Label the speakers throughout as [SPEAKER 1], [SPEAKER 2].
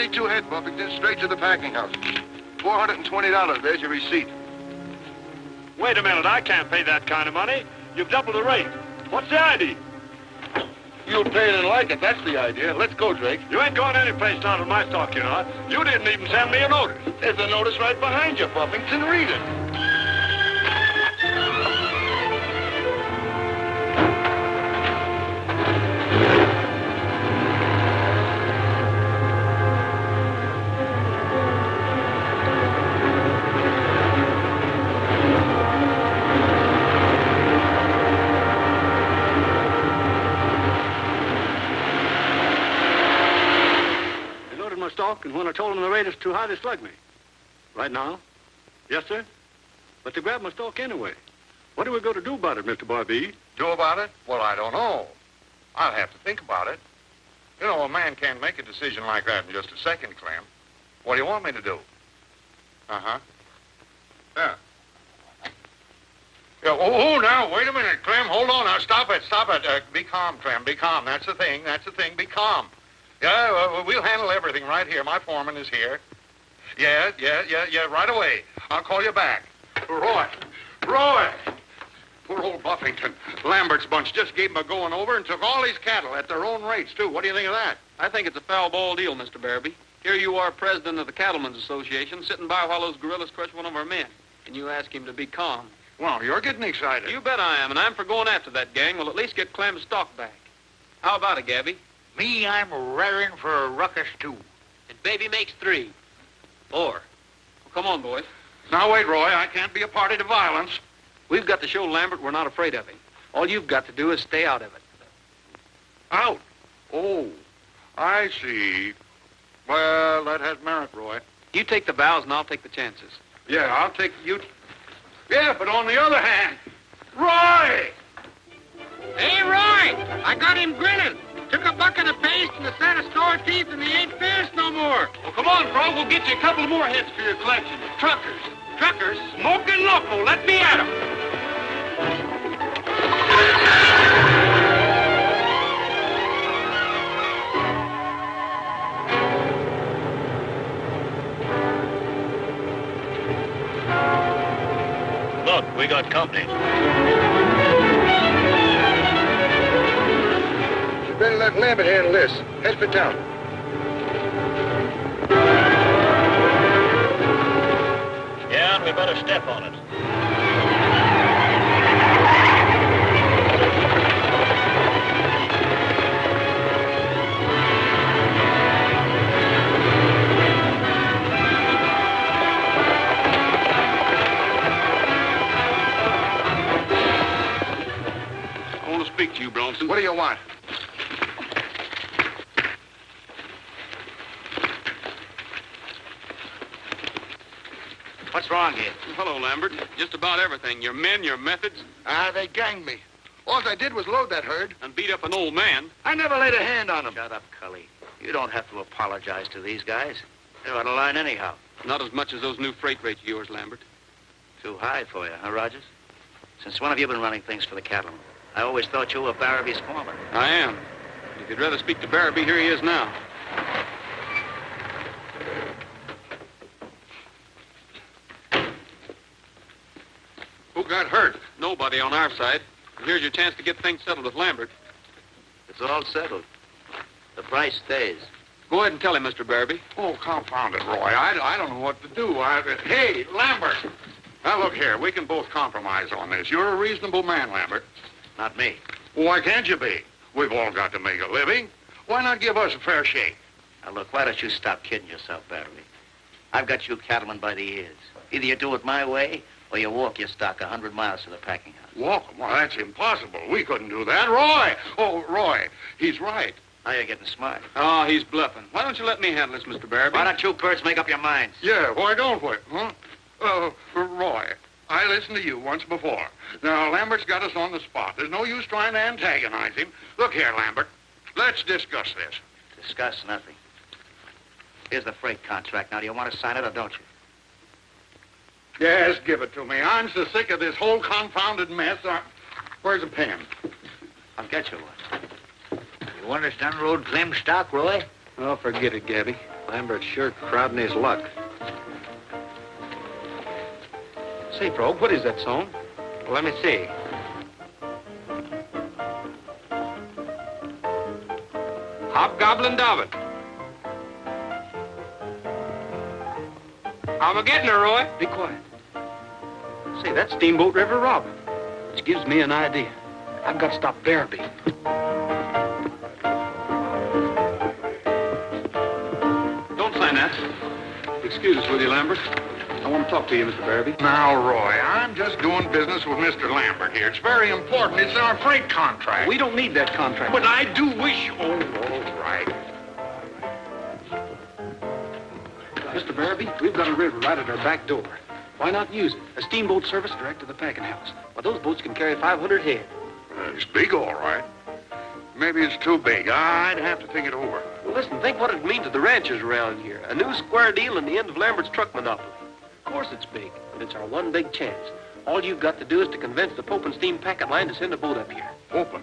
[SPEAKER 1] 32 head, Buffington, straight to the packing house. $420, there's your receipt.
[SPEAKER 2] Wait a minute, I can't pay that kind of money. You've doubled the rate. What's the idea?
[SPEAKER 1] You'll pay it and like it, that's the idea. Let's go, Drake.
[SPEAKER 2] You ain't going any place not on my stock, you know. You didn't even send me a notice.
[SPEAKER 1] There's a notice right behind you, Buffington. Read it.
[SPEAKER 3] And when I told them the rate is too high, they slugged me. Right now? Yes, sir. But they grabbed my stock anyway. What are we going to do about it, Mr. Barbee?
[SPEAKER 1] Do about it? Well, I don't know. I'll have to think about it. You know, a man can't make a decision like that in just a second, Clem. What do you want me to do? Uh-huh. Yeah. Yeah, oh, now, wait a minute, Clem. Hold on now. Stop it. Be calm, Clem. Be calm. That's the thing. Be calm. Yeah, we'll handle everything right here. My foreman is here. Yeah, right away. I'll call you back. Roy! Poor old Buffington. Lambert's bunch just gave him a going over and took all his cattle at their own rates, too. What do you think of that?
[SPEAKER 4] I think it's a foul-ball deal, Mr. Barabee. Here you are, president of the Cattlemen's Association, sitting by while those guerrillas crush one of our men. And you ask him to be calm.
[SPEAKER 1] Well, you're getting excited.
[SPEAKER 4] You bet I am, and I'm for going after that gang. We'll at least get Clem's stock back. How about it, Gabby?
[SPEAKER 5] Me, I'm raring for a ruckus, too.
[SPEAKER 4] And baby makes 3. 4. Well, come on, boys.
[SPEAKER 1] Now, wait, Roy. I can't be a party to violence.
[SPEAKER 4] We've got to show Lambert we're not afraid of him. All you've got to do is stay out of it.
[SPEAKER 1] Out? Oh, I see. Well, that has merit, Roy.
[SPEAKER 4] You take the vows and I'll take the chances.
[SPEAKER 1] Yeah, I'll take you. Yeah, but on the other hand, Roy!
[SPEAKER 5] Hey, Roy! I got him grinning. Took a bucket of paste and a set of store teeth, and he ain't fierce no more.
[SPEAKER 4] Well, come on, Fro. We'll get you a couple more heads for your collection. Truckers.
[SPEAKER 5] Truckers? Smoking loco. Let me at 'em.
[SPEAKER 2] Look, we got company.
[SPEAKER 1] Better let Lambert handle this. Head for town.
[SPEAKER 2] Yeah, and we better step on it.
[SPEAKER 4] I want to speak to you, Bronson.
[SPEAKER 1] What do you want?
[SPEAKER 5] What's wrong here?
[SPEAKER 4] Hello, Lambert. Just about everything. Your men, your methods.
[SPEAKER 1] They ganged me. All I did was load that herd.
[SPEAKER 4] And beat up an old man.
[SPEAKER 1] I never laid a hand on them.
[SPEAKER 5] Shut up, Cully. You don't have to apologize to these guys. They're out of line anyhow.
[SPEAKER 4] Not as much as those new freight rates of yours, Lambert.
[SPEAKER 5] Too high for you, huh, Rogers? Since when have you been running things for the cattlemen? I always thought you were Barabee's foreman.
[SPEAKER 4] I am. If you'd rather speak to Barabee, here he is now.
[SPEAKER 1] Who got hurt?
[SPEAKER 4] Nobody on our side. And here's your chance to get things settled with Lambert.
[SPEAKER 5] It's all settled. The price stays.
[SPEAKER 4] Go ahead and tell him, Mr. Barabee.
[SPEAKER 1] Oh, confound it, Roy. I don't know what to do. Hey, Lambert. Now, look here. We can both compromise on this. You're a reasonable man, Lambert.
[SPEAKER 5] Not me.
[SPEAKER 1] Why can't you be? We've all got to make a living. Why not give us a fair shake?
[SPEAKER 5] Now, look, why don't you stop kidding yourself, Barabee? I've got you cattlemen by the ears. Either you do it my way, or you walk your stock 100 miles to the packing house.
[SPEAKER 1] Walk? Well, that's impossible. We couldn't do that. Roy! Oh, Roy, he's right.
[SPEAKER 5] Now you're getting smart.
[SPEAKER 4] Oh, he's bluffing. Why don't you let me handle this, Mr. Barabee?
[SPEAKER 5] Why don't you birds make up your minds?
[SPEAKER 1] Yeah, why don't we? Huh? Roy, I listened to you once before. Now, Lambert's got us on the spot. There's no use trying to antagonize him. Look here, Lambert. Let's discuss this.
[SPEAKER 5] Discuss nothing. Here's the freight contract. Now, do you want to sign it or don't you?
[SPEAKER 1] Yes, give it to me. I'm so sick of this whole confounded mess. Where's a pen?
[SPEAKER 5] I'll get you one. You want us to unload Clem's stock, Roy?
[SPEAKER 4] Oh, forget it, Gabby.
[SPEAKER 3] Lambert's sure crowding his luck.
[SPEAKER 4] Say, Frog, what is that song?
[SPEAKER 3] Well, let me see.
[SPEAKER 4] Hobgoblin Dobbin. I'm a-getting her, Roy.
[SPEAKER 3] Be quiet. Say, that's Steamboat River Robin, which gives me an idea. I've got to stop Barabee. Don't sign that. Excuse us, will you, Lambert? I want to talk to you, Mr. Barabee.
[SPEAKER 1] Now, Roy, I'm just doing business with Mr. Lambert here. It's very important. It's our freight contract.
[SPEAKER 3] We don't need that contract.
[SPEAKER 1] But I do wish... Oh, all right.
[SPEAKER 3] Mr. Barabee, we've got a river right at our back door. Why not use it? A steamboat service direct to the packing house. Well, those boats can carry 500 head.
[SPEAKER 1] It's big, all right. Maybe it's too big. I'd have to think it over.
[SPEAKER 6] Well, listen, think what it'd mean to the ranchers around here. A new square deal and the end of Lambert's truck monopoly. Of course it's big, but it's our one big chance. All you've got to do is to convince the Pope and Steam Packet Line to send a boat up here.
[SPEAKER 1] Open.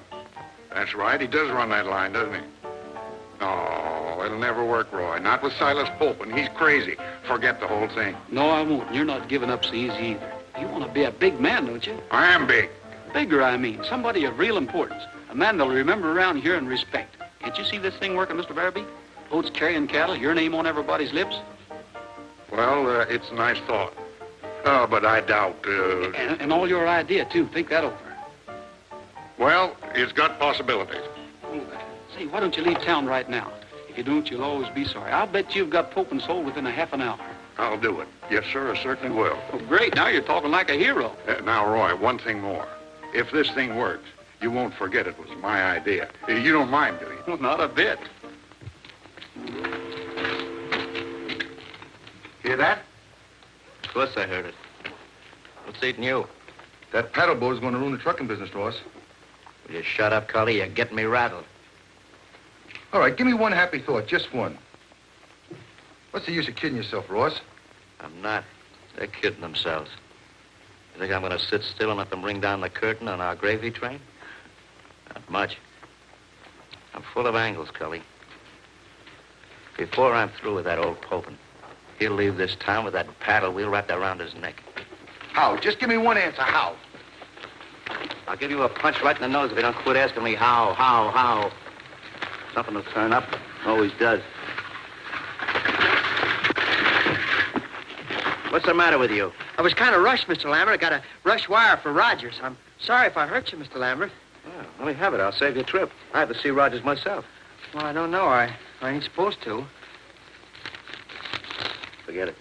[SPEAKER 1] That's right. He does run that line, doesn't he? No, it'll never work, Roy. Not with Silas Popin. He's crazy. Forget the whole thing.
[SPEAKER 3] No, I won't. You're not giving up so easy either. You want to be a big man, don't you?
[SPEAKER 1] I am big.
[SPEAKER 3] Bigger, I mean. Somebody of real importance. A man they'll remember around here and respect. Can't you see this thing working, Mr. Barabee? Boats carrying cattle, your name on everybody's lips.
[SPEAKER 1] Well, it's a nice thought. But I doubt...
[SPEAKER 3] And all your idea, too. Think that over.
[SPEAKER 1] Well, it's got possibilities.
[SPEAKER 3] Say, why don't you leave town right now? If you don't, you'll always be sorry. I'll bet you've got Pope and sold within a half an hour.
[SPEAKER 1] I'll do it. Yes, sir, I certainly will.
[SPEAKER 3] Oh, great. Now you're talking like a hero.
[SPEAKER 1] Now, Roy, one thing more. If this thing works, you won't forget it was my idea. You don't mind, do you?
[SPEAKER 3] Well, not a bit.
[SPEAKER 1] Hear that?
[SPEAKER 5] Of course I heard it. What's eating you?
[SPEAKER 7] That paddle boat is going to ruin the trucking business, Ross.
[SPEAKER 5] Will you shut up, Cully? You're getting me rattled.
[SPEAKER 7] All right, give me one happy thought, just one. What's the use of kidding yourself, Ross?
[SPEAKER 5] I'm not. They're kidding themselves. You think I'm going to sit still and let them ring down the curtain on our gravy train? Not much. I'm full of angles, Cully. Before I'm through with that old Popin, he'll leave this town with that paddle wheel wrapped around his neck.
[SPEAKER 7] How? Just give me one answer. How?
[SPEAKER 5] I'll give you a punch right in the nose if you don't quit asking me how. Something will turn up. Always does. What's the matter with you?
[SPEAKER 6] I was kind of rushed, Mr. Lambert. I got a rush wire for Rogers. I'm sorry if I hurt you, Mr. Lambert.
[SPEAKER 5] Well, let me have it. I'll save you a trip. I have to see Rogers myself.
[SPEAKER 6] Well, I don't know. I ain't supposed to.
[SPEAKER 5] Forget it.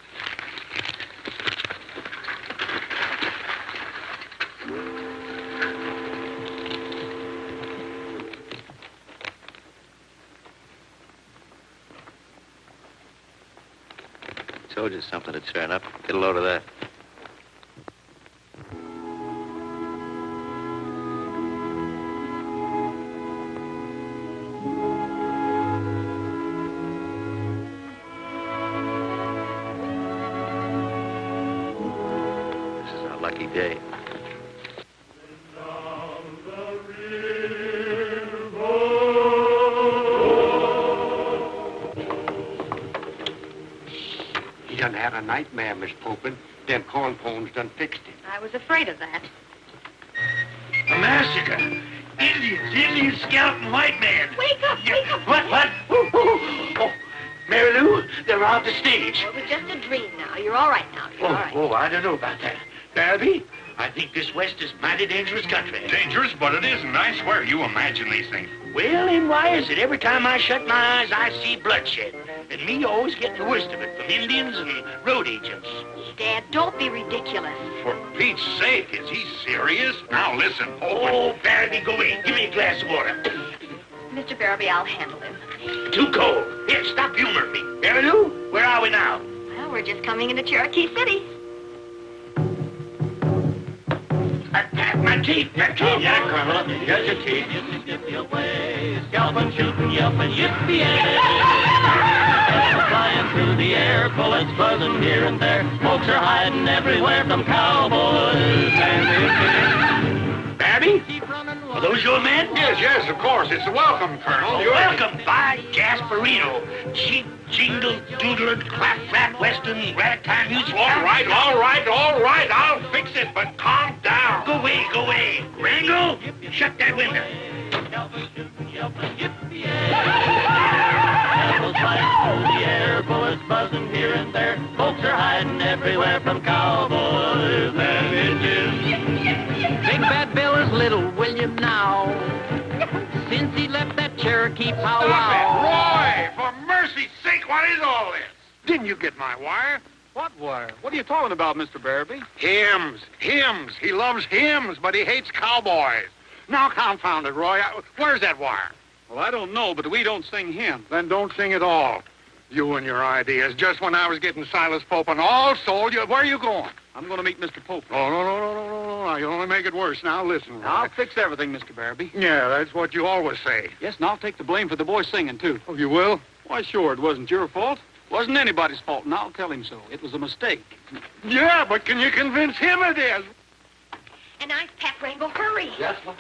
[SPEAKER 5] Told you something to turn up. Get a load of that. This is our lucky day.
[SPEAKER 3] He done had a nightmare, Miss Popin. Them corn pones done fixed him.
[SPEAKER 8] I was afraid of that.
[SPEAKER 9] A massacre. Indians scouting white man.
[SPEAKER 8] Wake up, wake up.
[SPEAKER 9] What? Oh, Mary Lou, they're robbed the stage.
[SPEAKER 8] Well, it was just a dream now. You're all right now. You're all right.
[SPEAKER 9] Oh, I don't know about that. Barabee, I think this West is mighty dangerous country.
[SPEAKER 1] Dangerous, but it isn't. I swear, you imagine these things.
[SPEAKER 9] Well, and why is it? Every time I shut my eyes, I see bloodshed. And me always getting the worst of it from Indians and road agents.
[SPEAKER 8] Dad, don't be ridiculous.
[SPEAKER 1] For Pete's sake, is he serious? Now, listen,
[SPEAKER 9] Oh, Barabee, go in. Give me a glass of water.
[SPEAKER 8] Mr. Barabee, I'll handle him.
[SPEAKER 9] Too cold. Here, stop humoring me. Mary Lou, where are we now?
[SPEAKER 8] Well, we're just coming into Cherokee City.
[SPEAKER 9] My teeth.
[SPEAKER 2] Yeah, Colonel. Here's your teeth. Scalping, shooting, yelping, yippee-yay. Flying through the air, bullets buzzing here and there. Folks are hiding everywhere from cowboys and Indians.
[SPEAKER 9] Barabee?
[SPEAKER 2] Well,
[SPEAKER 9] those your men?
[SPEAKER 1] Yes, yes, of course. It's a welcome, Colonel.
[SPEAKER 9] Welcome by Gasparino. Cheap, jingle, doodler, clap, western, ragtime music.
[SPEAKER 1] All right. I'll fix it, but calm down.
[SPEAKER 9] Go away. Rango, shut that window.
[SPEAKER 10] Bells flying through the air, bullets buzzing here and there. Folks are hiding everywhere from cowboys and Indians. Big Bad Bill is little William now, since he left that Cherokee powwow.
[SPEAKER 1] Roy, for mercy's sake, what is all this?
[SPEAKER 2] Didn't you get my wire? What wire? What are you talking about, Mr. Barabee?
[SPEAKER 1] Hymns. He loves hymns, but he hates cowboys. Now, confound it, Roy. Where's that wire?
[SPEAKER 2] Well, I don't know, but we don't sing hymns.
[SPEAKER 1] Then don't sing at all. You and your ideas. Just when I was getting Silas Popin all sold, where are you going?
[SPEAKER 2] I'm going to meet Mr. Pope.
[SPEAKER 1] Oh, no. You'll only make it worse. Now, listen, Roy.
[SPEAKER 2] I'll fix everything, Mr. Barabee.
[SPEAKER 1] Yeah, that's what you always say.
[SPEAKER 2] Yes, and I'll take the blame for the boy singing, too.
[SPEAKER 1] Oh, you will?
[SPEAKER 2] Why, sure, it wasn't your fault. Wasn't anybody's fault, and I'll tell him so. It was a mistake.
[SPEAKER 1] Yeah, but can you convince him it is?
[SPEAKER 8] A nice pep, Rainbow. Hurry.
[SPEAKER 5] Yes, ma'am.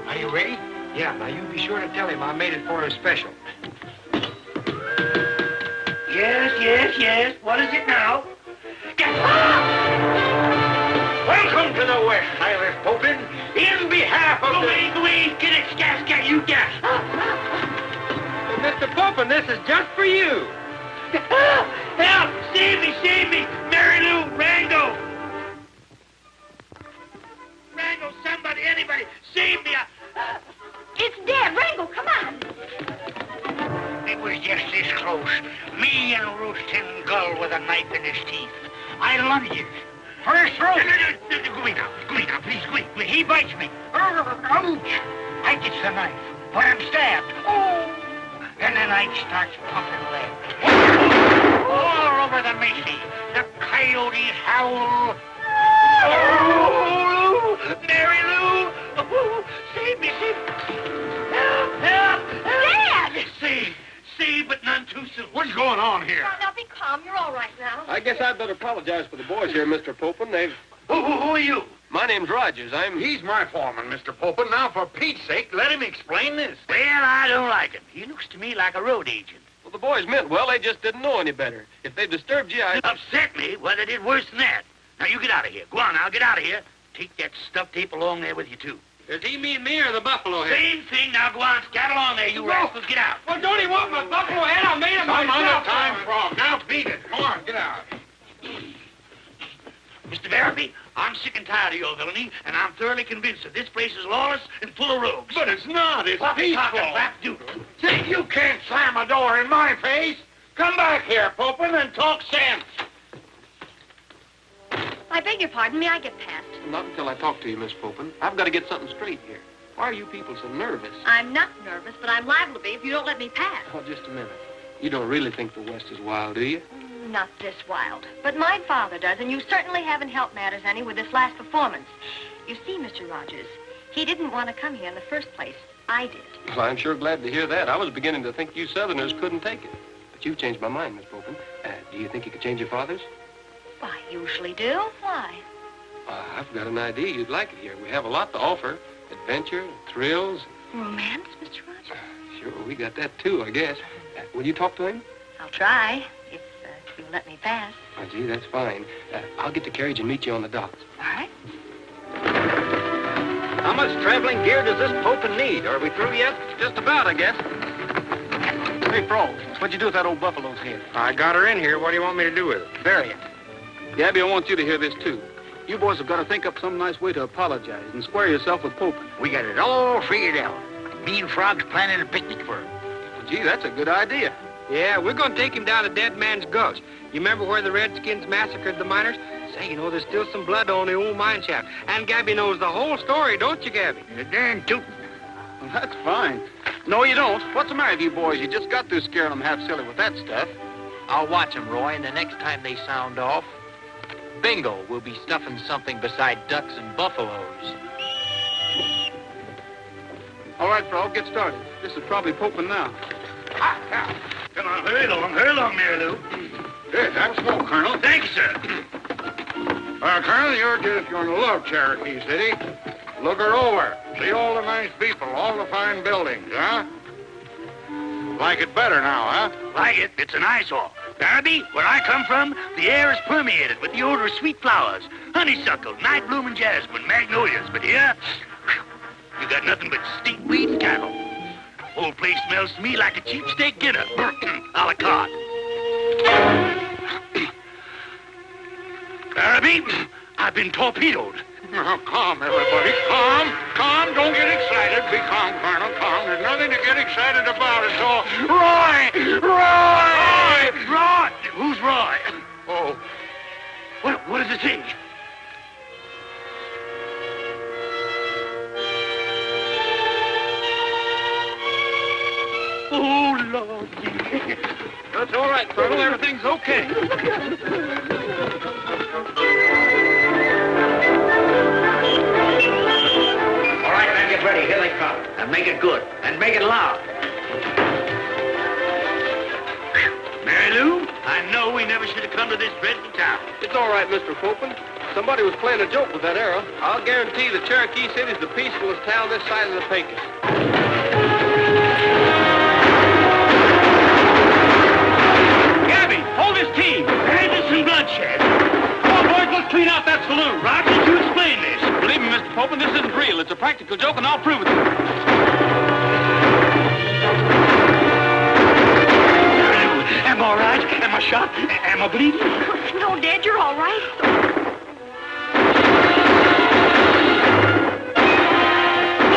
[SPEAKER 9] Are you ready? Yeah, now you be sure to tell him I made it for him special. Yes. What is it now? Welcome to the West, Silas Popin. In behalf of Go away, get it, scat, you gas.
[SPEAKER 6] Mr. Popin, this is just for you.
[SPEAKER 9] Help! Save me! Mary Lou, Rango, somebody, anybody, save me!
[SPEAKER 8] It's dead. Rango, come on.
[SPEAKER 9] It was just this close. Me and roasting gull with a knife in his teeth. I lunged it. For his throat. Go away now, please, quick. He bites me. Ouch! I gets the knife, but I'm stabbed. Oh! And the knife starts pumping lead. All over the Macy. The coyotes howl. Oh, Mary Lou! Oh, save me! Help!
[SPEAKER 8] Dad!
[SPEAKER 9] Save, but none too soon.
[SPEAKER 1] What's going on here?
[SPEAKER 8] Now, be calm. You're all right now.
[SPEAKER 6] I guess I'd better apologize for the boys here, Mr. Popin.
[SPEAKER 9] Who are you?
[SPEAKER 6] My name's Rogers.
[SPEAKER 1] He's my foreman, Mr. Popin. Now, for Pete's sake, let him explain this.
[SPEAKER 9] Well, I don't like him. He looks to me like a road agent.
[SPEAKER 6] Well, the boys meant well. They just didn't know any better. If they disturbed you,
[SPEAKER 9] Upset me? Well, they did worse than that. Now, you get out of here. Go on now, get out of here. Take that stuffed ape along there with you, too.
[SPEAKER 6] Does he mean me or the buffalo head?
[SPEAKER 9] Same thing. Now, go on. Scat along there, you rascals. Get out.
[SPEAKER 6] Well, don't he want my buffalo head? I made him
[SPEAKER 1] Some
[SPEAKER 6] myself.
[SPEAKER 1] other time, Frog. Now, beat it. Come on, get out.
[SPEAKER 9] Mr. Barabee, I'm sick and tired of your villainy, and I'm thoroughly convinced that this place is lawless and full of rogues.
[SPEAKER 1] But it's not. It's
[SPEAKER 9] Talking
[SPEAKER 1] peaceful.
[SPEAKER 9] rap doodle.
[SPEAKER 1] See, you can't slam a door in my face. Come back here, Popin, and talk sense.
[SPEAKER 8] I beg your pardon. May I get past?
[SPEAKER 6] Not until I talk to you, Miss Popin. I've got to get something straight here. Why are you people so nervous?
[SPEAKER 8] I'm not nervous, but I'm liable to be if you don't let me pass.
[SPEAKER 6] Oh, just a minute. You don't really think the West is wild, do you?
[SPEAKER 8] Not this wild. But my father does, and you certainly haven't helped matters any with this last performance. You see, Mr. Rogers, he didn't want to come here in the first place. I did.
[SPEAKER 6] Well, I'm sure glad to hear that. I was beginning to think you Southerners couldn't take it. But you've changed my mind, Miss Popin. Do you think you could change your father's?
[SPEAKER 8] I usually do. Why?
[SPEAKER 6] I've got an idea you'd like it here. We have a lot to offer. Adventure, thrills.
[SPEAKER 8] Romance, Mr. Rogers?
[SPEAKER 6] Sure, we got that too, I guess. Will you talk to him?
[SPEAKER 8] I'll try, if you let me pass.
[SPEAKER 6] Oh, gee, that's fine. I'll get the carriage and meet you on the docks.
[SPEAKER 8] All right.
[SPEAKER 5] How much traveling gear does this Popin need? Are we through yet? Just about, I guess.
[SPEAKER 2] Hey, Frog, what'd you do with that old buffalo's head?
[SPEAKER 1] I got her in here. What do you want me to do with it?
[SPEAKER 2] Bury it. Gabby, I want you to hear this, too. You boys have got to think up some nice way to apologize and square yourself with Popin.
[SPEAKER 9] We got it all figured out. Me and Frog's planning a picnic for him.
[SPEAKER 2] Well, gee, that's a good idea.
[SPEAKER 6] Yeah, we're going to take him down to Dead Man's Gulch. You remember where the Redskins massacred the miners? Say, you know, there's still some blood on the old mine shaft. And Gabby knows the whole story, don't you, Gabby?
[SPEAKER 9] You're darn tootin'.
[SPEAKER 2] Well, that's fine. No, you don't. What's the matter with you boys? You just got through scaring them half silly with that stuff.
[SPEAKER 11] I'll watch them, Roy, and the next time they sound off, bingo, we'll be stuffing something beside ducks and buffaloes.
[SPEAKER 2] All right, Frog, get started. This is probably Popin now.
[SPEAKER 9] Come on, hurry along, Mary Lou.
[SPEAKER 1] Good, have a smoke, Colonel.
[SPEAKER 9] Thank you, sir.
[SPEAKER 1] Colonel, you're in the love Cherokee City. Look her over. See all the nice people, all the fine buildings, huh? Like it better now, huh?
[SPEAKER 9] Like it? It's an eyesore. Barnaby, where I come from, the air is permeated with the odor of sweet flowers. Honeysuckle, night-blooming jasmine, magnolias. But here, you got nothing but stinkweed and cattle. Whole place smells to me like a cheap steak dinner. A la carte. Barnaby, I've been torpedoed.
[SPEAKER 1] Now, calm, everybody. Calm. Calm. Don't get excited. Be calm, Colonel. Calm. There's nothing to get excited about. It's all... Roy! Roy!
[SPEAKER 9] Roy! Who's Roy?
[SPEAKER 1] Oh.
[SPEAKER 9] What does it say? Oh, Lord.
[SPEAKER 2] That's all right, Colonel. Everything's okay.
[SPEAKER 9] All right, man, get ready. Here they come. And make it good. And make it loud. Mary Lou, I know we never should have come to this dreadful town.
[SPEAKER 6] It's all right, Mr. Fulton. Somebody was playing a joke with that arrow. I'll guarantee the Cherokee City's the peacefulest town this side of the Pecos.
[SPEAKER 9] Gabby, hold his team. And there's some bloodshed. Come on, boys, let's clean out that saloon. Rogers, you explain this.
[SPEAKER 2] Believe me, Mr. Fulton, this isn't real. It's a practical joke, and I'll prove it to you.
[SPEAKER 9] Am I all right? Am I shot? Am I bleeding?
[SPEAKER 8] No, Dad, you're all right.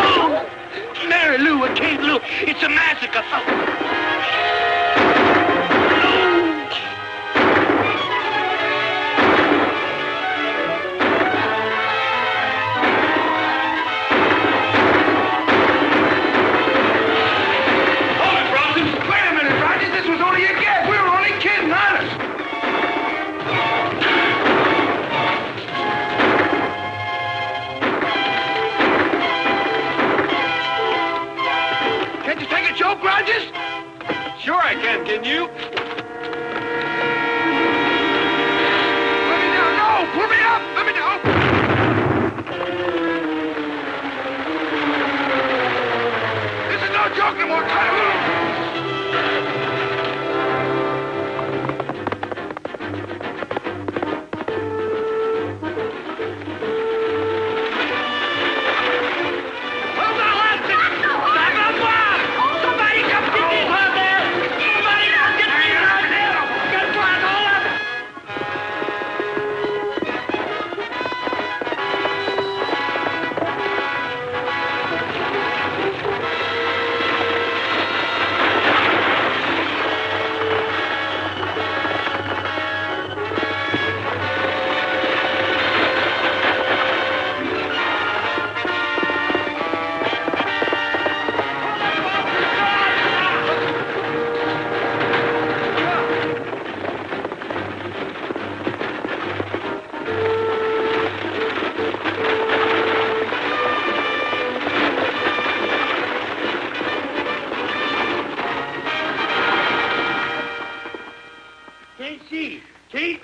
[SPEAKER 9] Oh! Mary Lou, I can't look. It's a massacre.
[SPEAKER 2] Sure I can you?
[SPEAKER 1] Let me down. No! Pull me up! Let me down! This is no joke no more, Colonel.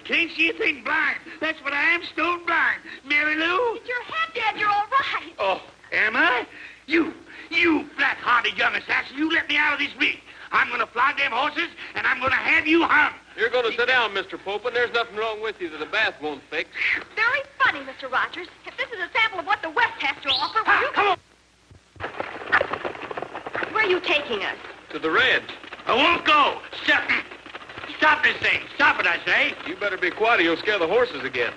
[SPEAKER 1] Can't see a thing, blind. That's what I am, stone blind. Mary Lou?
[SPEAKER 8] It's your head, Dad. You're all right.
[SPEAKER 9] Oh, am I? You black-hearted young assassin, you let me out of this rig. I'm going to flog them horses, and I'm going to have you hung.
[SPEAKER 6] You're going to sit down, Mr. Fulton. There's nothing wrong with you that a bath won't fix.
[SPEAKER 8] Very funny, Mr. Rogers. If this is a sample of what the West has to offer, will you...
[SPEAKER 9] Come on.
[SPEAKER 8] Where are you taking us?
[SPEAKER 6] To the Reds.
[SPEAKER 9] I won't go. Stop this thing. Stop it, I say.
[SPEAKER 6] You better be quiet or you'll scare the horses again.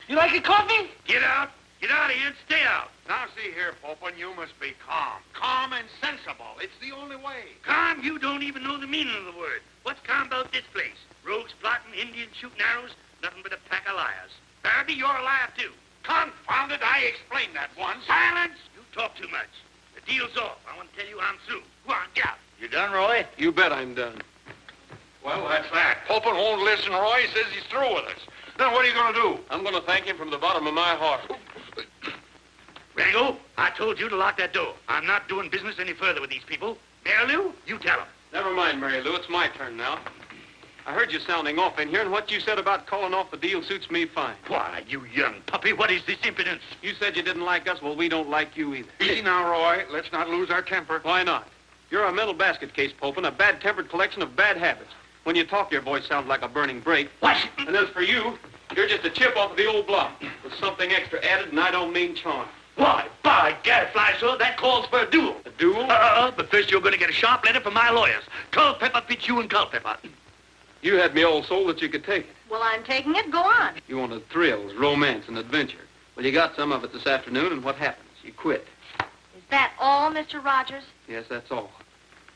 [SPEAKER 9] You like a coffee? Get out. Get out of here and stay out.
[SPEAKER 1] Now, see here, Popin, you must be calm. Calm and sensible. It's the only way.
[SPEAKER 9] Calm? You don't even know the meaning of the word. What's calm about this place? Rogues plotting, Indians shooting arrows, nothing but a pack of liars. Barnaby, you're a liar, too.
[SPEAKER 1] Confound it, I explained that once.
[SPEAKER 9] Silence! You talk too much. The deal's off. I want to tell you I'm through. Go on, get out.
[SPEAKER 1] You done, Roy?
[SPEAKER 6] You bet I'm done.
[SPEAKER 1] Well, that's that. Popin won't listen, Roy. He says he's through with us. Then what are you going to do?
[SPEAKER 6] I'm going to thank him from the bottom of my heart.
[SPEAKER 9] Rango, I told you to lock that door. I'm not doing business any further with these people. Mary Lou, you tell them.
[SPEAKER 6] Never mind, Mary Lou. It's my turn now.
[SPEAKER 4] I heard you sounding off in here, and what you said about calling off the deal suits me fine.
[SPEAKER 9] Why, you young puppy, what is this impudence?
[SPEAKER 4] You said you didn't like us. Well, we don't like you either.
[SPEAKER 1] Easy now, Roy. Let's not lose our temper.
[SPEAKER 4] Why not? You're a mental basket case, Popin, a bad-tempered collection of bad habits. When you talk, your voice sounds like a burning brake.
[SPEAKER 9] What?
[SPEAKER 4] And as for you, you're just a chip off of the old block with something extra added, and I don't mean charm.
[SPEAKER 9] Why, by gadfly, sir, that calls for a duel.
[SPEAKER 4] A duel?
[SPEAKER 9] But first you're going to get a sharp letter from my lawyers. Culpepper fits you and Culpepper.
[SPEAKER 4] You had me all sold that you could take it.
[SPEAKER 8] Well, I'm taking it. Go on.
[SPEAKER 4] You wanted thrills, romance, and adventure. Well, you got some of it this afternoon, and what happens? You quit.
[SPEAKER 8] Is that all, Mr. Rogers?
[SPEAKER 4] Yes, that's all.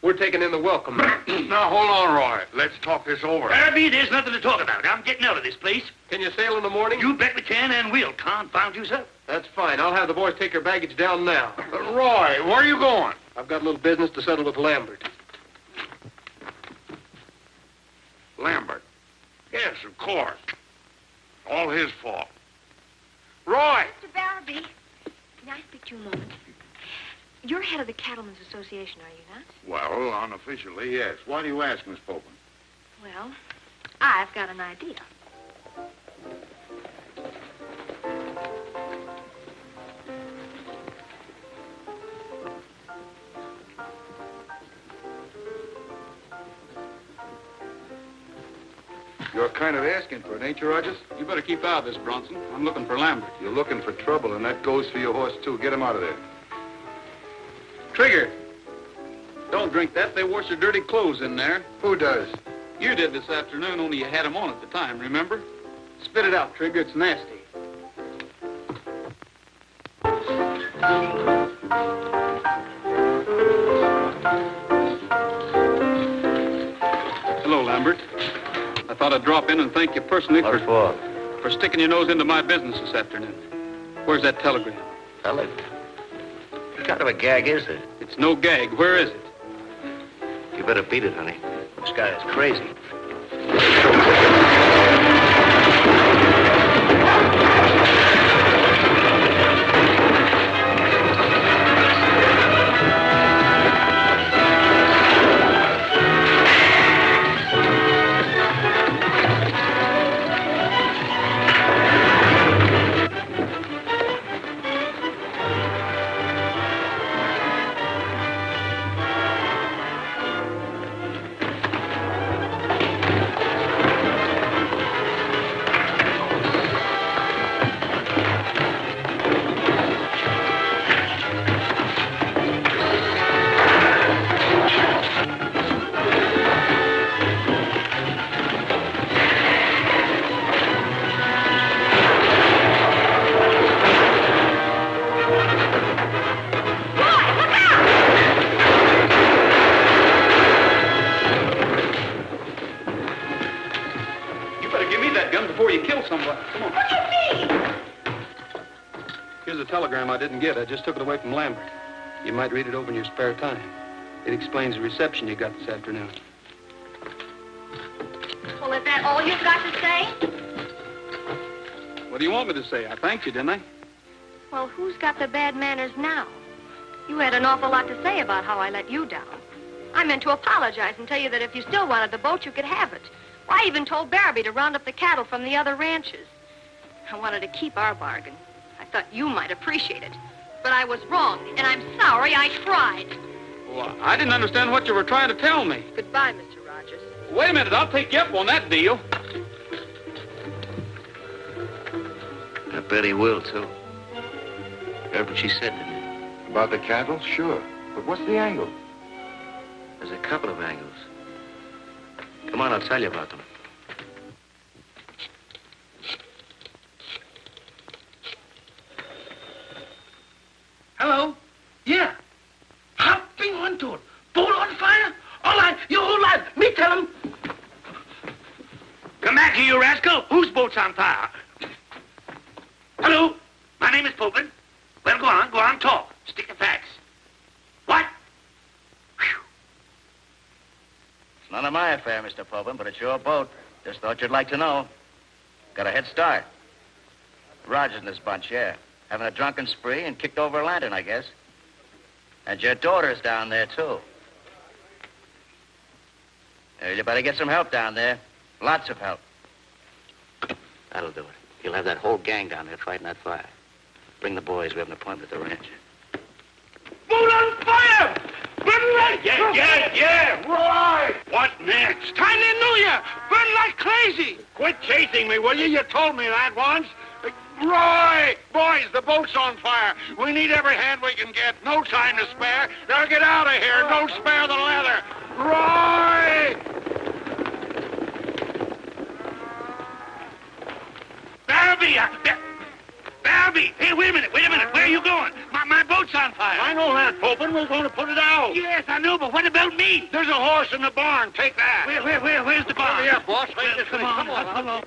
[SPEAKER 4] We're taking in the welcome.
[SPEAKER 1] Now, hold on, Roy. Let's talk this over.
[SPEAKER 9] Barabee, there's nothing to talk about. I'm getting out of this place.
[SPEAKER 6] Can you sail in the morning?
[SPEAKER 9] You bet we can and will. Confound you, sir.
[SPEAKER 6] That's fine. I'll have the boys take your baggage down now.
[SPEAKER 1] Roy, where are you going?
[SPEAKER 6] I've got a little business to settle with Lambert.
[SPEAKER 1] Lambert. Yes, of course. All his fault. Roy!
[SPEAKER 8] Mr. Barabee, may I speak to you a moment? You're head of the Cattlemen's Association, are you not?
[SPEAKER 1] Well, unofficially, yes. Why do you ask, Miss Popin?
[SPEAKER 8] Well, I've got an idea.
[SPEAKER 7] You're kind of asking for it, ain't you, Rogers?
[SPEAKER 2] You better keep out of this, Bronson. I'm looking for Lambert.
[SPEAKER 7] You're looking for trouble, and that goes for your horse, too. Get him out of there.
[SPEAKER 2] Trigger! Don't drink that. They wash your dirty clothes in there.
[SPEAKER 7] Who does?
[SPEAKER 2] You did this afternoon, only you had them on at the time, remember? Spit it out, Trigger. It's nasty. Hello, Lambert. I thought I'd drop in and thank you personally
[SPEAKER 5] What for?
[SPEAKER 2] for sticking your nose into my business this afternoon. Where's that telegram?
[SPEAKER 5] What kind of a gag is it?
[SPEAKER 2] It's no gag. Where is it?
[SPEAKER 5] You better beat it, honey. This guy is crazy.
[SPEAKER 2] I didn't get. I just took it away from Lambert. You might read it over in your spare time. It explains the reception you got this afternoon.
[SPEAKER 8] Well, is that all you've got to say?
[SPEAKER 2] What do you want me to say? I thanked you, didn't I?
[SPEAKER 8] Well, who's got the bad manners now? You had an awful lot to say about how I let you down. I meant to apologize and tell you that if you still wanted the boat, you could have it. Well, I even told Barabee to round up the cattle from the other ranches. I wanted to keep our bargain. I thought you might appreciate it. But I was wrong, and I'm sorry I tried.
[SPEAKER 2] Well, I didn't understand what you were trying to tell me.
[SPEAKER 8] Goodbye, Mr. Rogers.
[SPEAKER 2] Wait a minute. I'll take you up on that deal.
[SPEAKER 5] I bet he will, too. Heard what she said, didn't you?
[SPEAKER 7] About the cattle? Sure. But what's the angle?
[SPEAKER 5] There's a couple of angles. Come on, I'll tell you about them.
[SPEAKER 9] Hello? Yeah. Hopping onto it. Boat on fire? All right, your whole life. Me tell him. Come back here, you rascal. Whose boat's on fire? Hello? My name is Popin. Well, go on, talk. Stick to facts. What? Whew.
[SPEAKER 5] It's none of my affair, Mr. Popin, but it's your boat. Just thought you'd like to know. Got a head start. Rogers and his bunch, yeah. Having a drunken spree and kicked over a lantern, I guess. And your daughter's down there, too. You better get some help down there. Lots of help.
[SPEAKER 6] That'll do it. You'll have that whole gang down there fighting that fire. Bring the boys. We have an appointment at the ranch.
[SPEAKER 9] Boat on fire! Yeah, right! What next?
[SPEAKER 3] Hallelujah! Burn like crazy!
[SPEAKER 9] Quit chasing me, will you? You told me that once. Roy! Boys, the boat's on fire. We need every hand we can get. No time to spare. Now get out of here. Don't spare the leather. Roy! Barbie! Hey, wait a minute. Where are you going? My boat's on fire. I know that, Popin. We're going to put it out. Yes, I know, but what about me? There's a horse in the barn. Take that. Where's the barn? Yeah, boss. Come on.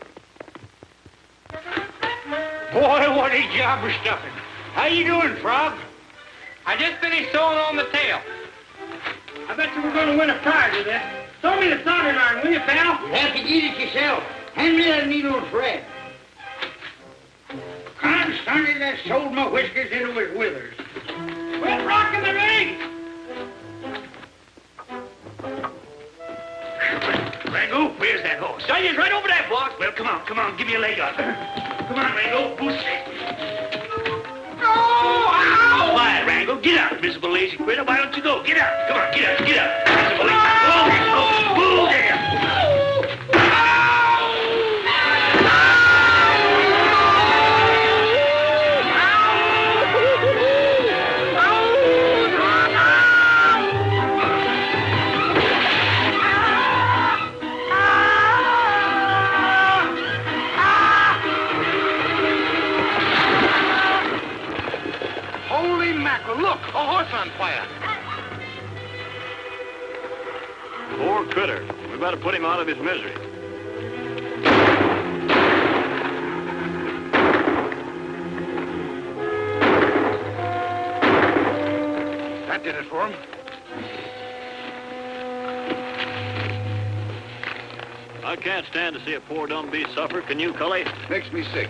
[SPEAKER 9] Boy, what a job of stuffing. How you doing, Frog?
[SPEAKER 11] I just finished sewing on the tail.
[SPEAKER 9] I bet you we're going to win a prize with this. Throw me the soldering iron, will you, pal? You have to get it yourself. Hand me that needle and thread. Constantly that sold my whiskers into his withers. We're rocking the ring! Rango, where's that horse? He's right over there, boss. Well, come on, give me a leg up. Come on, Rango, boost it. Oh, quiet, Rango, get out, miserable lazy critter. Why don't you go? Get out, come on, get out. Miserable lazy. Move there.
[SPEAKER 3] Look, a horse on fire. Poor critter. We better put him out of his misery.
[SPEAKER 9] That did it for him.
[SPEAKER 3] I can't stand to see a poor dumb beast suffer. Can you, Cully?
[SPEAKER 7] Makes me sick.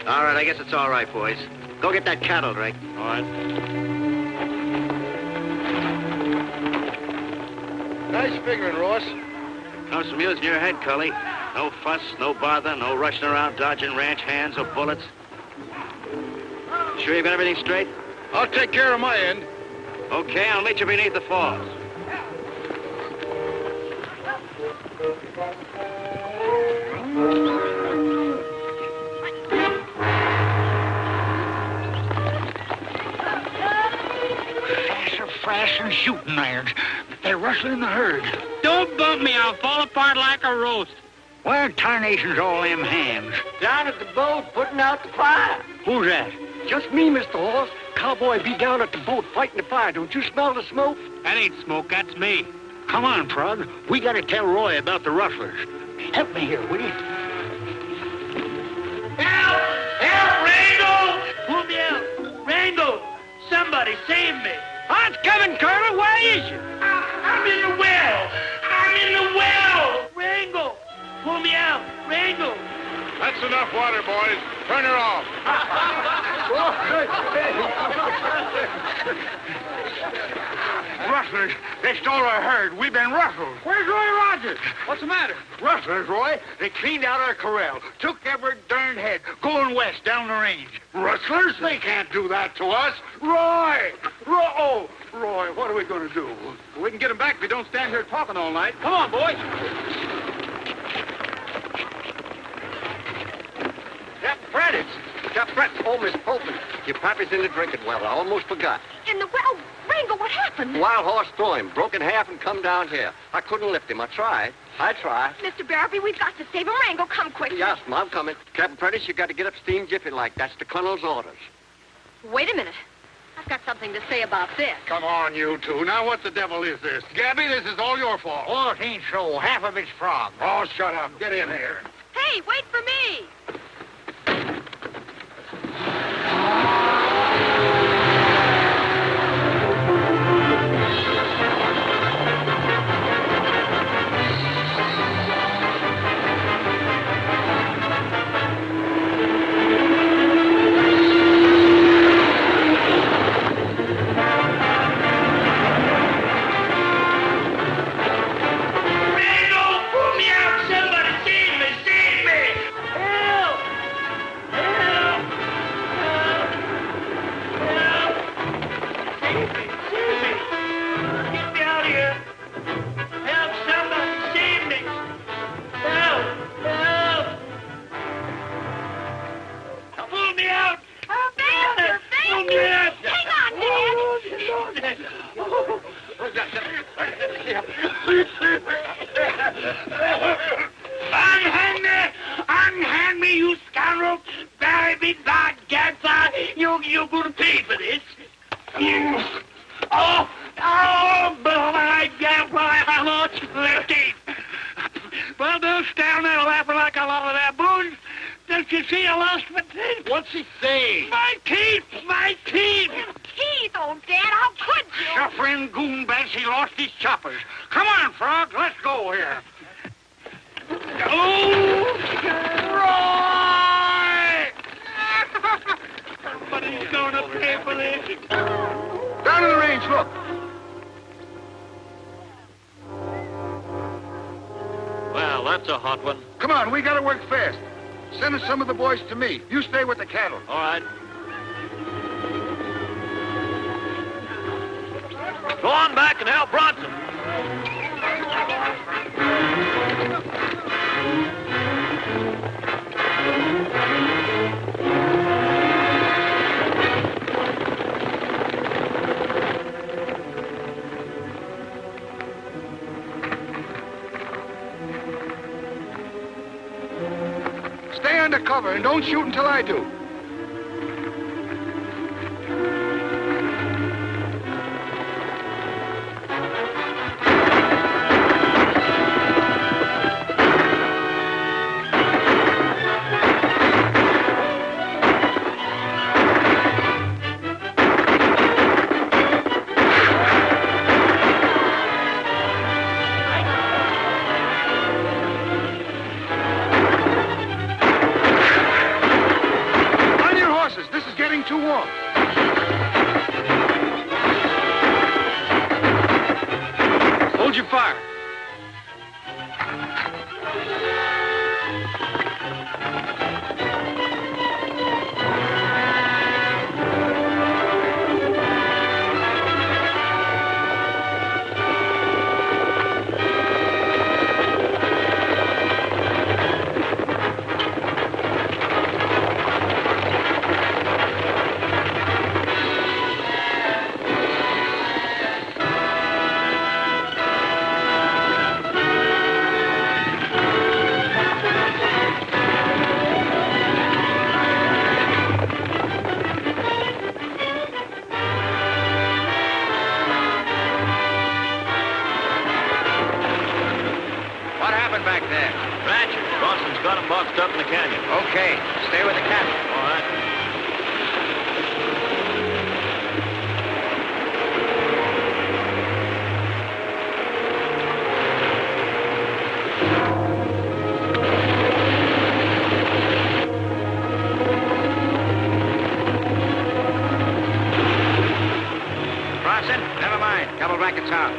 [SPEAKER 6] All right, I guess it's all right, boys. Go get that cattle, Drake.
[SPEAKER 3] All right.
[SPEAKER 7] Nice figuring, Ross.
[SPEAKER 6] Comes from using your head, Cully. No fuss, no bother, no rushing around dodging ranch hands or bullets. Sure you got everything straight?
[SPEAKER 7] I'll take care of my end.
[SPEAKER 6] Okay, I'll meet you beneath the falls.
[SPEAKER 9] Flash and shooting irons. They're rustling the herd.
[SPEAKER 11] Don't bump me. I'll fall apart like a roast.
[SPEAKER 9] Where tarnation's all them hands?
[SPEAKER 6] Down at the boat, putting out the fire.
[SPEAKER 9] Who's that?
[SPEAKER 3] Just me, Mr. Horse. Cowboy be down at the boat fighting the fire. Don't you smell the smoke?
[SPEAKER 11] That ain't smoke. That's me.
[SPEAKER 9] Come on, Prug. We gotta tell Roy about the rustlers. Help me here, will you?
[SPEAKER 10] Help! Help, Rango! Pull me out. Rango! Somebody save me.
[SPEAKER 9] I'm coming, Colonel. Where is you?
[SPEAKER 10] I'm in the well. I'm in the well. Rango! Pull me out. Rango!
[SPEAKER 1] That's enough water, boys. Turn her off.
[SPEAKER 9] Rustlers. They stole our herd. We've been rustled.
[SPEAKER 3] Where's Roy Rogers? What's the matter?
[SPEAKER 9] Rustlers, Roy. They cleaned out our corral. Took every darned head. Going west down the range.
[SPEAKER 1] Rustlers? They can't do that to us.
[SPEAKER 9] Roy! Oh, Roy, what are we going to do?
[SPEAKER 2] We can get him back if we don't stand here talking all night. Come on, boys.
[SPEAKER 6] Captain Brett. Oh, Miss Fulton. Your pappy's in the drinking well. I almost forgot.
[SPEAKER 8] In the well, Rango, what happened?
[SPEAKER 6] Wild horse threw him, broke in half and come down here. I couldn't lift him. I tried.
[SPEAKER 8] Mr. Barabee, we've got to save him. Rango, come quick.
[SPEAKER 6] Yes, I'm coming. Captain Prentice, you got to get up steam jiffy like. That's the colonel's orders.
[SPEAKER 8] Wait a minute. I've got something to say about this.
[SPEAKER 1] Come on, you two. Now, what the devil is this? Gabby, this is all your fault.
[SPEAKER 9] Oh, it ain't so. Half of it's Frog.
[SPEAKER 1] Oh, shut up. Get in here.
[SPEAKER 8] Hey, wait for me.
[SPEAKER 10] Rango, pull me out, son
[SPEAKER 9] Unhand me, you scoundrel! Barry, by Gadsa, you're going to pay for this. Oh, my God, I lost left teeth. Well, don't stand there laughing like a lot of that booze. Don't you see I lost my teeth?
[SPEAKER 3] What's he saying?
[SPEAKER 9] My teeth! My teeth!
[SPEAKER 8] Teeth, oh, Dad, how could you?
[SPEAKER 9] Suffering goonbats, he lost his choppers. Come on, Frog, let's go here. Oh, Roy! Somebody's gonna pay for this.
[SPEAKER 7] Down in the range, look.
[SPEAKER 3] Well, that's a hot one.
[SPEAKER 7] Come on, we gotta work fast. Send us some of the boys to me. You stay with the cattle.
[SPEAKER 3] All right. Go on back and help Bronson.
[SPEAKER 7] Stay under cover and don't shoot until I do. Too warm.
[SPEAKER 2] Hold your fire.
[SPEAKER 11] Back there.
[SPEAKER 3] Rancher, Bronson's got him boxed up in the canyon.
[SPEAKER 11] Okay, stay with the cattle.
[SPEAKER 3] All right.
[SPEAKER 11] Bronson, never mind. Double brackets out.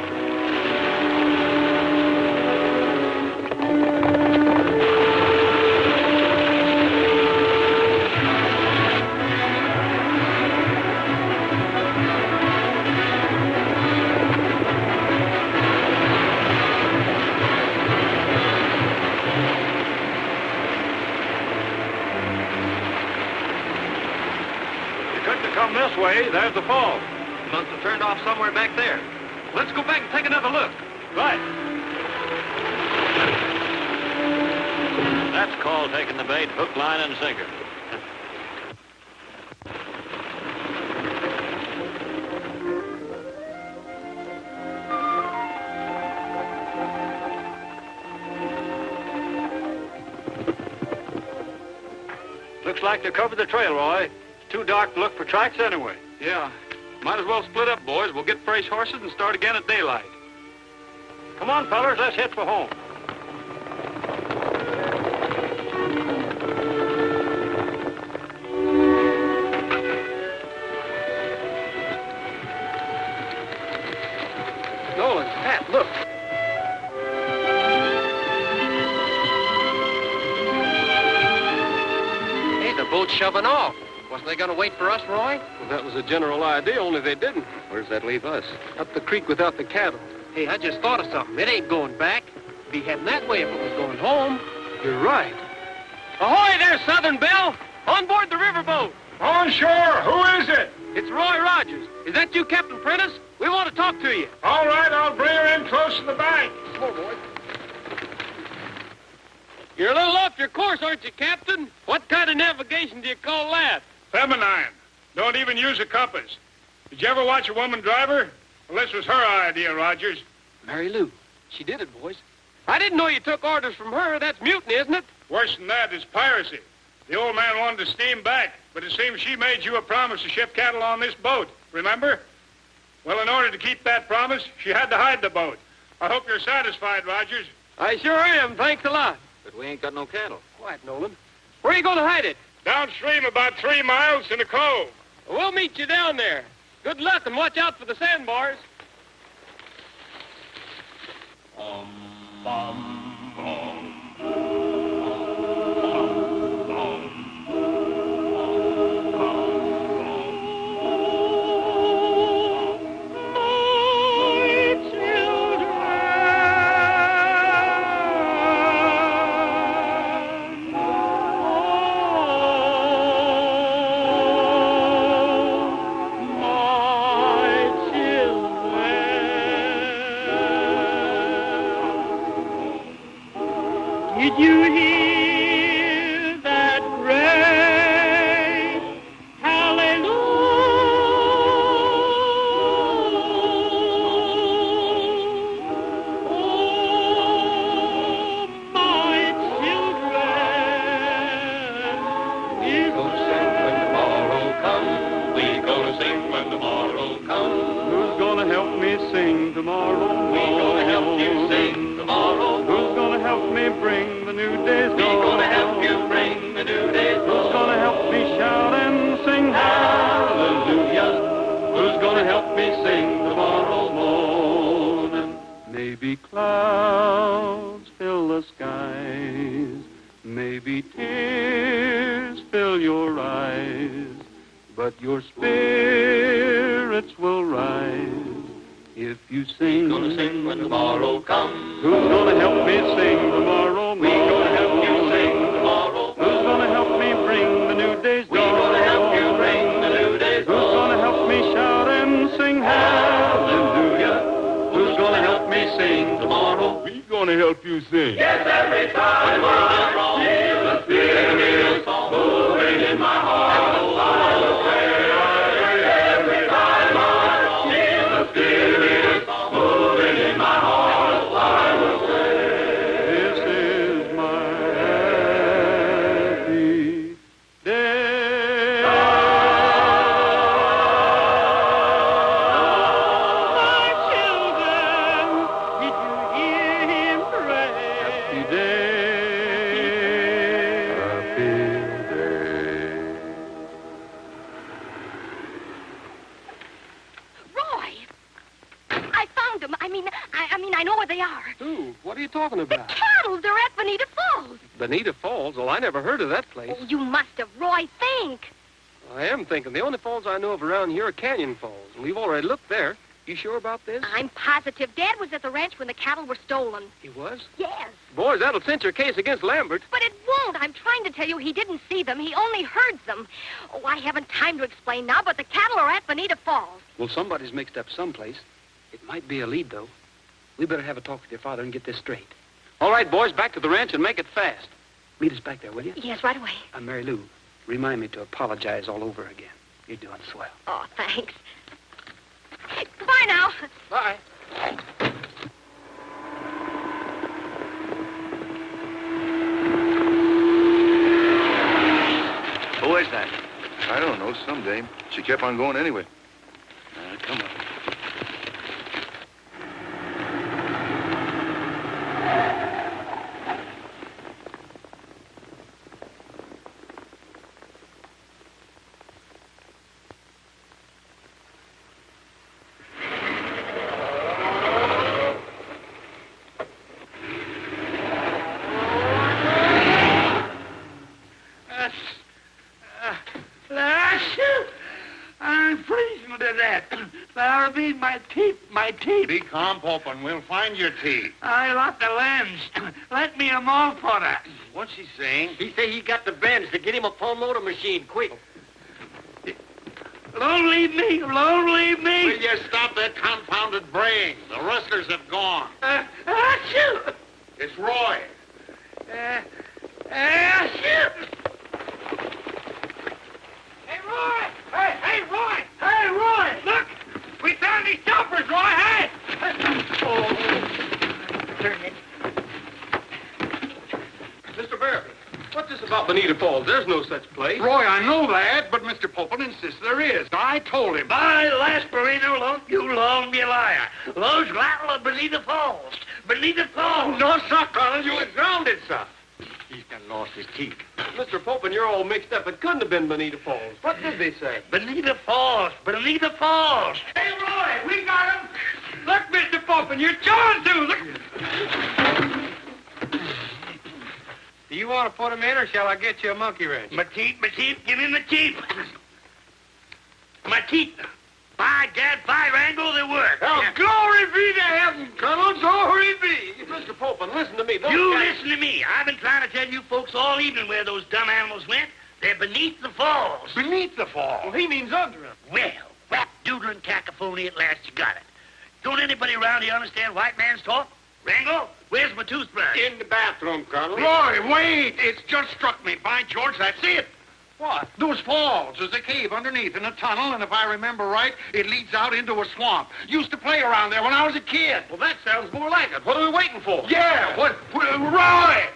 [SPEAKER 3] Come this way, there's the fall. Must have turned off somewhere back there. Let's go back and take another look. Right. That's called taking the bait, hook, line, and sinker. Looks like they covered the trail, Roy. Too dark to look for tracks anyway.
[SPEAKER 4] Yeah. Might as well split up, boys. We'll get fresh horses and start again at daylight.
[SPEAKER 3] Come on, fellers, let's head for home.
[SPEAKER 2] Nolan, Pat, look.
[SPEAKER 6] Hey, the boat's shoving off. Wasn't they going to wait for us, Roy?
[SPEAKER 2] Well, that was a general idea, only they didn't.
[SPEAKER 5] Where's that leave us?
[SPEAKER 2] Up the creek without the cattle.
[SPEAKER 6] Hey, I just thought of something. It ain't going back. Be heading that way if it was going home.
[SPEAKER 2] You're right.
[SPEAKER 6] Ahoy there, Southern Belle! On board the riverboat!
[SPEAKER 7] On shore, who is it?
[SPEAKER 6] It's Roy Rogers. Is that you, Captain Prentice? We want to talk to you.
[SPEAKER 3] All right, I'll bring her in close to the bank.
[SPEAKER 6] Come on, boy. You're a little off your course, aren't you, Captain? What kind of navigation do you call that?
[SPEAKER 3] Feminine. Don't even use a compass. Did you ever watch a woman driver? Well, this was her idea, Rogers.
[SPEAKER 6] Mary Lou. She did it, boys. I didn't know you took orders from her. That's mutiny, isn't it?
[SPEAKER 3] Worse than that is piracy. The old man wanted to steam back, but it seems she made you a promise to ship cattle on this boat. Remember? Well, in order to keep that promise, she had to hide the boat. I hope you're satisfied, Rogers.
[SPEAKER 6] I sure am. Thanks a lot.
[SPEAKER 4] But we ain't got no cattle.
[SPEAKER 6] Quiet, Nolan. Where are you going to hide it?
[SPEAKER 3] Downstream about 3 miles in a cove.
[SPEAKER 6] We'll meet you down there. Good luck and watch out for the sandbars.
[SPEAKER 10] Did you hear that great hallelujah? Oh, my children, we're gonna sing when tomorrow comes. We're gonna sing when tomorrow comes. Who's gonna help me sing tomorrow? We're gonna help you sing tomorrow. Who's gonna help me bring the new day's dawn? We're gonna help you bring the new day's dawn. Who's gonna help me shout and sing hallelujah? Who's gonna help me sing tomorrow morning? Maybe clouds fill the skies, maybe tears fill your eyes, but your spirits will rise if you sing. We're gonna sing when tomorrow comes. Who's gonna help me sing tomorrow morning? We're gonna help you sing tomorrow. Who's gonna help me bring the new day's dawn? We're gonna help you bring the new day's dawn. Who's gonna help me shout and sing hallelujah? Who's gonna help me sing tomorrow?
[SPEAKER 7] We're gonna help you sing.
[SPEAKER 10] Yes, every time I feel the spirit moving in my heart, I will say, every time I feel the spirit moving in my heart, I will say, this is my happy day. My children, did you hear him pray? Happy day. Happy day.
[SPEAKER 8] Roy! I found them. I mean, I know where they are.
[SPEAKER 6] Ooh, what are you talking
[SPEAKER 8] The
[SPEAKER 6] about?
[SPEAKER 8] cattle, they're at Bonita Falls.
[SPEAKER 6] Bonita Falls? Well, I never heard of that place.
[SPEAKER 8] Oh, you must have, Roy. Think.
[SPEAKER 6] I am thinking. The only falls I know of around here are Canyon Falls, and we've already looked there. You sure about this?
[SPEAKER 8] I'm positive. Dad was at the ranch when the cattle were stolen.
[SPEAKER 6] He was?
[SPEAKER 8] Yes.
[SPEAKER 6] Boys, that'll cinch your case against Lambert.
[SPEAKER 8] But it won't. I'm trying to tell you he didn't see them. He only heard them. Oh, I haven't time to explain now, but the cattle are at Bonita Falls.
[SPEAKER 2] Well, somebody's mixed up someplace. It might be a lead, though. We better have a talk with your father and get this straight.
[SPEAKER 6] All right, boys, back to the ranch and make it fast.
[SPEAKER 2] Meet us back there, will you?
[SPEAKER 8] Yes, right away.
[SPEAKER 2] Mary Lou, remind me to apologize all over again. You're doing swell.
[SPEAKER 8] Oh, thanks. Goodbye now.
[SPEAKER 6] Bye.
[SPEAKER 5] Who is that?
[SPEAKER 7] I don't know, some dame. She kept on going anyway.
[SPEAKER 2] Come on.
[SPEAKER 9] I'm freezing to death. That'll be my teeth.
[SPEAKER 1] Be calm, Popin. We'll find your teeth.
[SPEAKER 9] I lost the lens. Let me a more putter.
[SPEAKER 1] What's he saying?
[SPEAKER 11] He say he got the bends to get him a pulmotor machine, quick.
[SPEAKER 9] Don't leave me. Don't leave me.
[SPEAKER 1] Will you stop that confounded braying? The rustlers have gone.
[SPEAKER 9] Shoot.
[SPEAKER 1] It's Roy.
[SPEAKER 9] Shoot. Hey, Roy. Hey, Roy. Hey, Roy. Look. We found these choppers, Roy. Hey. Turn it.
[SPEAKER 2] Mr. Barrett, what's this about Bonita Falls? There's no such place.
[SPEAKER 1] Roy, I know that, but Mr. Popen insists there is. I told him.
[SPEAKER 9] By Lasperino, don't you long be a liar. Los Latla Bonita Falls. Bonita Falls.
[SPEAKER 1] No, sir, Colonel. You was drowned, sir. He's done lost his teeth.
[SPEAKER 2] Mr. Popen, you're all mixed up. It couldn't have been Bonita Falls. What did they say?
[SPEAKER 9] Bonita Falls. Bonita Falls. Hey, Roy, we got him. Look, Mr. Popen, you're John, too. Look.
[SPEAKER 2] Do you want to put him in, or shall I get you a monkey wrench?
[SPEAKER 9] My teeth, give me my teeth. My teeth. By gad, by wrangle, they work.
[SPEAKER 1] Oh, glory be to heaven, Colonel, glory be.
[SPEAKER 2] Mr. Popen, listen to me. Those
[SPEAKER 9] You
[SPEAKER 2] guys-
[SPEAKER 9] listen to me. I've been trying to tell you folks all evening where those dumb animals went. They're beneath the falls.
[SPEAKER 1] Beneath the fall.
[SPEAKER 2] Well, he means under him.
[SPEAKER 9] Well, whap, doodling cacophony, at last you got it. Don't anybody around here understand white man's talk? Wrangle, where's my toothbrush?
[SPEAKER 1] In the bathroom, Colonel. Roy, wait. It's just struck me. By George, that's it.
[SPEAKER 2] What?
[SPEAKER 1] Those falls. There's a cave underneath in a tunnel, and if I remember right, it leads out into a swamp. Used to play around there when I was a kid.
[SPEAKER 2] Well, that sounds more like it. What are we waiting for?
[SPEAKER 1] Yeah, what Roy!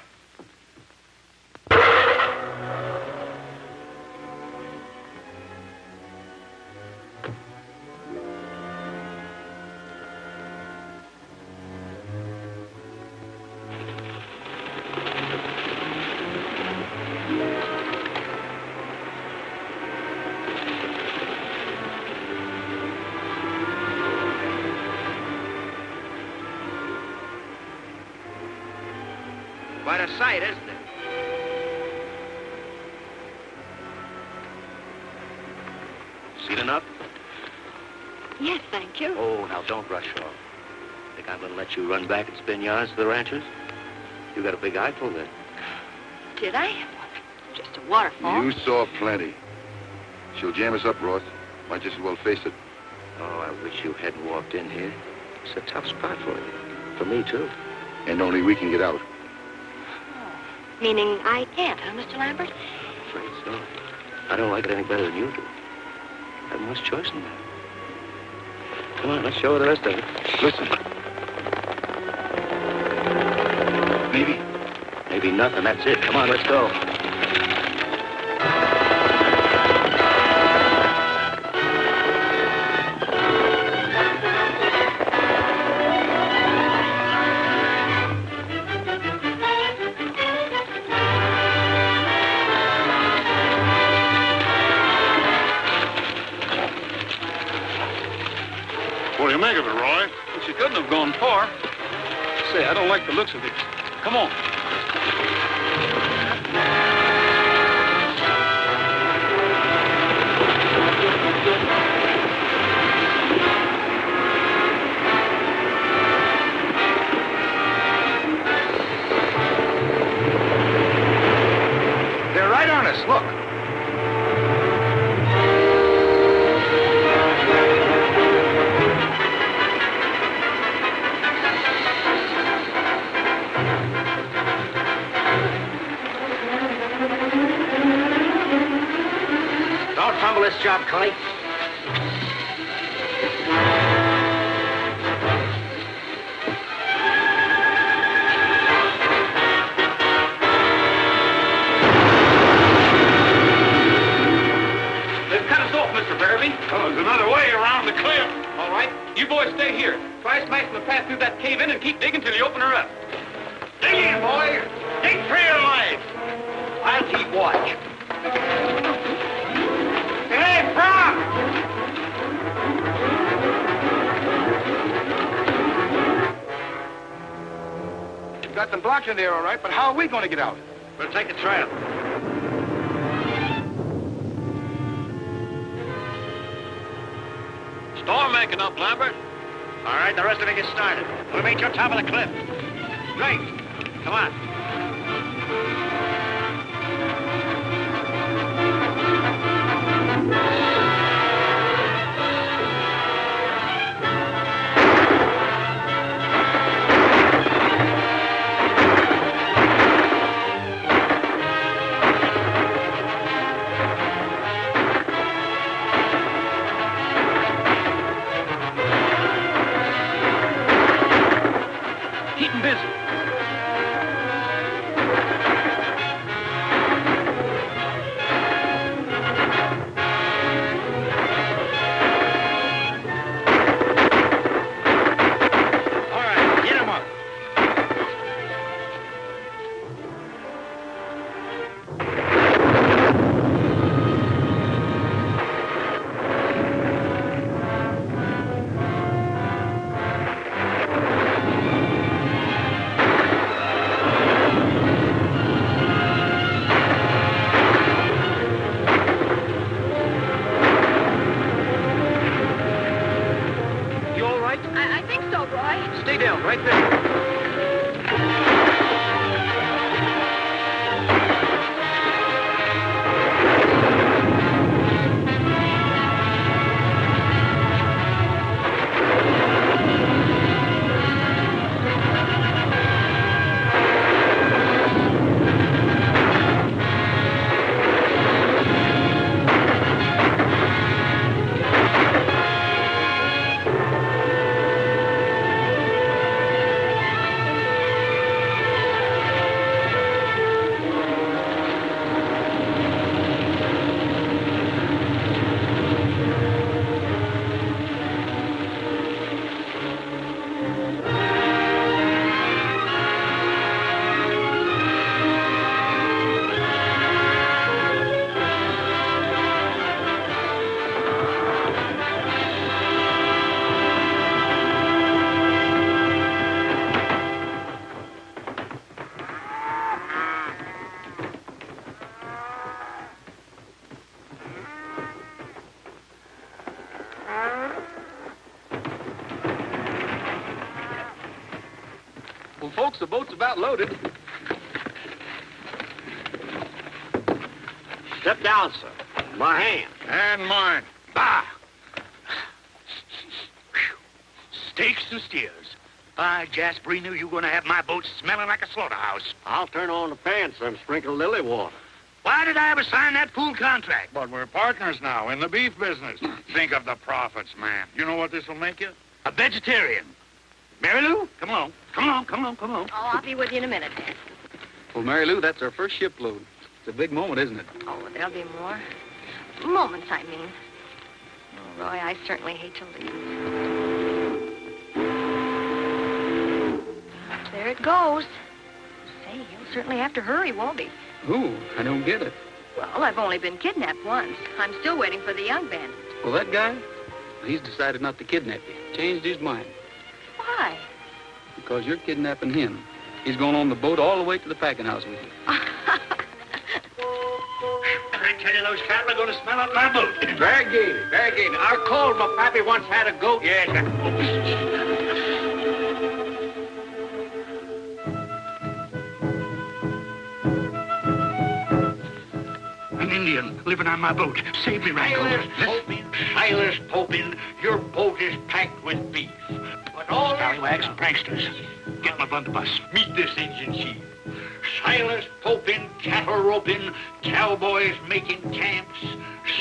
[SPEAKER 11] Quite a sight, isn't it?
[SPEAKER 5] Seen enough?
[SPEAKER 8] Yes, thank you.
[SPEAKER 5] Oh, now don't rush off. Think I'm going to let you run back and spin yarns to the ranchers? You got a big eyeful then.
[SPEAKER 8] Did I? Just a waterfall.
[SPEAKER 7] You saw plenty. She'll jam us up, Ross. Might just as well face it.
[SPEAKER 5] Oh, I wish you hadn't walked in here. It's a tough spot for you. For me, too.
[SPEAKER 7] And only we can get out.
[SPEAKER 8] Meaning I can't, huh, Mr. Lambert?
[SPEAKER 5] I'm afraid so. I don't like it any better than you do. I have much choice in that. Come on, let's show her the rest of it.
[SPEAKER 7] Listen. Maybe.
[SPEAKER 5] Maybe nothing, that's it. Come on, let's go.
[SPEAKER 1] What do you make of it, Roy?
[SPEAKER 2] Well, she couldn't have gone far. Say, I don't like the looks of this. Come on.
[SPEAKER 7] They're right on us. Look.
[SPEAKER 11] Don't fumble this job, Cully.
[SPEAKER 2] They've cut us off, Mr. Barrowby.
[SPEAKER 1] Oh, there's another way around the cliff.
[SPEAKER 2] All right. You boys stay here. Try smashing the path through that cave in and keep digging till you open her up.
[SPEAKER 1] Dig in, boy. Dig for your life.
[SPEAKER 11] I'll keep watch.
[SPEAKER 1] Hey, Brock!
[SPEAKER 7] We've got them blocked in there, all right, but how are we going to get out?
[SPEAKER 1] We'll take a trail.
[SPEAKER 4] Storm making up, Lambert.
[SPEAKER 11] All right, the rest of it gets started. We'll meet you on top of the cliff. Great. Come on.
[SPEAKER 6] busy.
[SPEAKER 9] All right, get him up.
[SPEAKER 6] You all right?
[SPEAKER 8] I think so, Roy.
[SPEAKER 6] Stay down, right there.
[SPEAKER 4] Well, folks, the boat's about loaded.
[SPEAKER 9] Step down, sir. My hand.
[SPEAKER 1] And mine.
[SPEAKER 9] Bah! Steaks and steers. By Jasper, he knew you were going to have my boat smelling like a slaughterhouse.
[SPEAKER 6] I'll turn on the fan, sir, and sprinkle lily water.
[SPEAKER 9] Why did I ever sign that fool contract?
[SPEAKER 1] But we're partners now in the beef business. Think of the profits, man. You know what this will make you?
[SPEAKER 9] A vegetarian. Mary Lou, come along. Come along, come along, come along.
[SPEAKER 8] Oh, I'll be with you in a minute.
[SPEAKER 4] Well, Mary Lou, that's our first shipload. It's a big moment, isn't it?
[SPEAKER 8] Oh, there'll be more. Moments, I mean. Oh, Roy, I certainly hate to leave. There it goes. Say, he'll certainly have to hurry, won't he?
[SPEAKER 4] Who? I don't get it.
[SPEAKER 8] Well, I've only been kidnapped once. I'm still waiting for the young bandit.
[SPEAKER 4] Well, that guy, he's decided not to kidnap you. Changed his mind.
[SPEAKER 8] Why?
[SPEAKER 4] Because you're kidnapping him. He's going on the boat all the way to the packing house with you.
[SPEAKER 9] I tell you, those cattle are going to smell up my boat.
[SPEAKER 6] Very gay. Our call, my pappy once had a goat.
[SPEAKER 9] Yes. An Indian living on my boat. Save me, Rango. Silas Popin, your boat is packed with beef. But all scallywags and pranksters, get my blunderbuss. Meet this Indian chief. Silas Popin, cattle roping, cowboys making camps.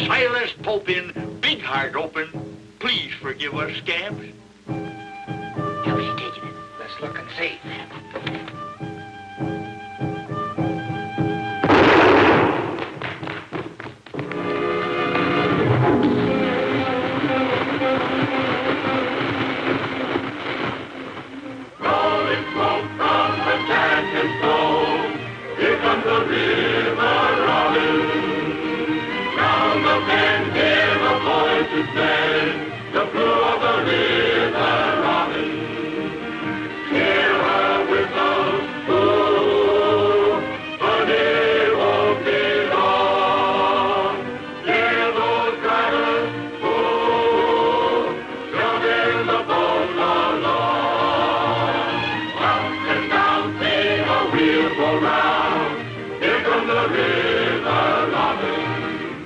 [SPEAKER 9] Silas Popin, big heart open. Please forgive us scamps. How's he taking it? Let's look and see.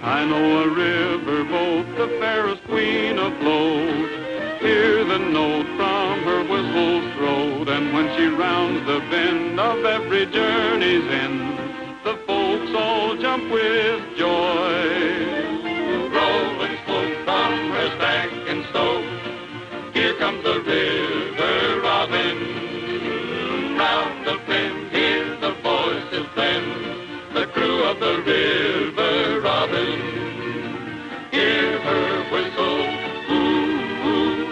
[SPEAKER 10] I know a riverboat, the fairest queen afloat. Hear the note from her whistle's throat, and when she rounds the bend of every journey's end, the folks all jump with joy. Rolling smoke from her stack and stove, here comes the river robin. the fin, hear the voices then, the crew of the river robin. Hear her whistle, ooh, ooh,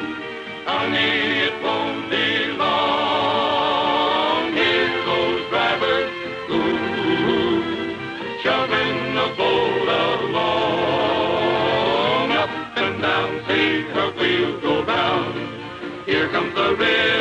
[SPEAKER 10] honey, it won't be long. Hear those drivers, ooh, ooh, shoving the boat along. Up and down, see her wheels go round. Here comes the river.